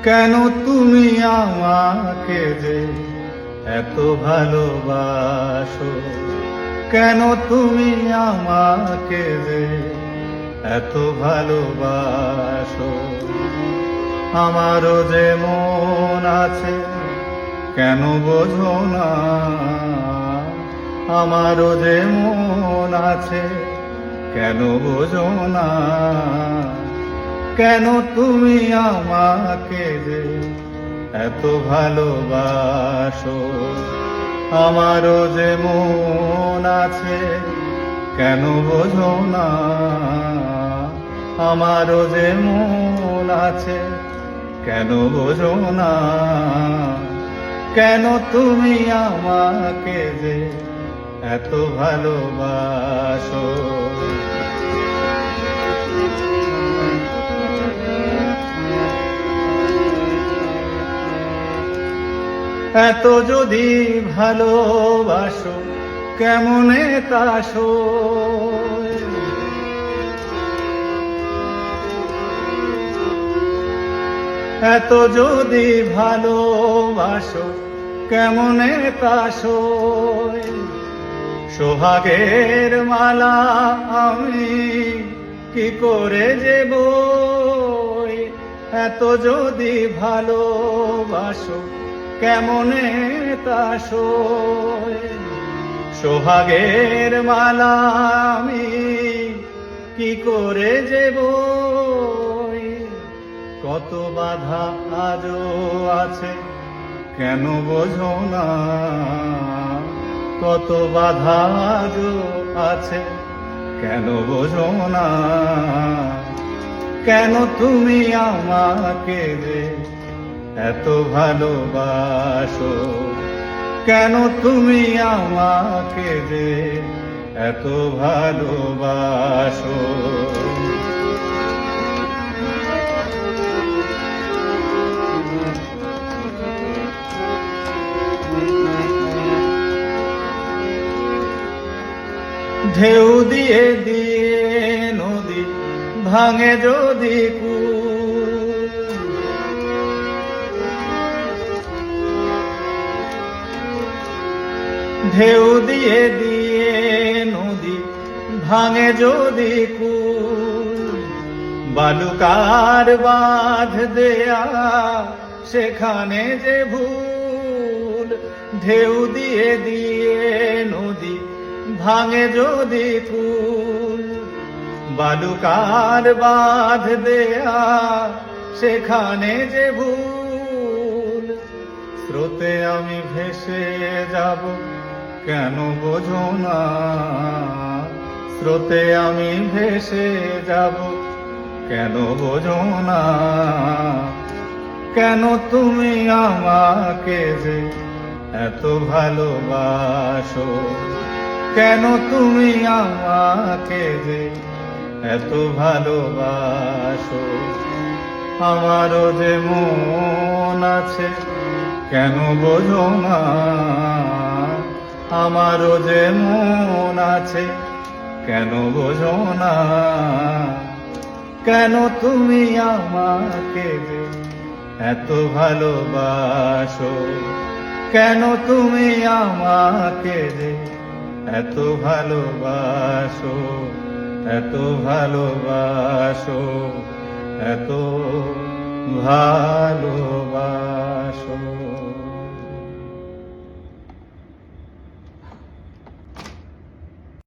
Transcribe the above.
কেন তুমি আমাকে যে এত ভালোবাসো, কেন তুমি আমাকে যে এত ভালোবাসো। আমারও যে মন আছে কেন বোঝো না, আমারও যে মন আছে কেন বোঝো না। কেন তুমি আমাকে যে এত ভালোবাসো। আমারও যে মন আছে কেন বোঝো না, আমারও যে মন আছে কেন বোঝো না। কেন তুমি আমাকে যে এত ভালোবাসো। এত যদি ভালোবাসো কেমনে তা সয়। এত যদি ভালোবাসো কেমনে তা সয়। সোহাগের মালা আমি কি করে যে বই। এত যদি ভালোবাসো কেমনে তা সয়। সোহাগের মালা আমি কি করে যে বই। কত বাধা আজও আছে কেন বোঝো না, কত বাধা আজও আছে কেন বোঝো না। কেন তুমি আমাকে যে এত ভালোবাসো, কেন তুমি আমাকে যে এত ভালোবাসো। ঢেউ দিয়ে দিয়ে নদী ভাঙে যদি কূল। ঢেউ দিয়ে দিয়ে নদী ভাঙে যদি কূল। বালুকার বাঁধ দেয়া সেখানে যে ভুল। ঢেউ দিয়ে দিয়ে নদী ভাঙে যদি কূল। বালুকার বাঁধ দেয়া সেখানে যে ভুল। স্রোতে আমি ভেসে যাব কেন বোঝো না, স্রোতে আমি ভেসে যাব কেন বোঝো না। কেন তুমি আমাকে যে এত ভালোবাসো, কেন তুমি আমাকে যে এত ভালোবাসো। আমারও যে মন আছে কেন বোঝো না, আমারও যে মন আছে কেন বোঝো না। কেন তুমি আমাকে যে এত ভালোবাসো, কেন তুমি আমাকে যে এত ভালোবাসো, এত ভালোবাসো, এত ভালো।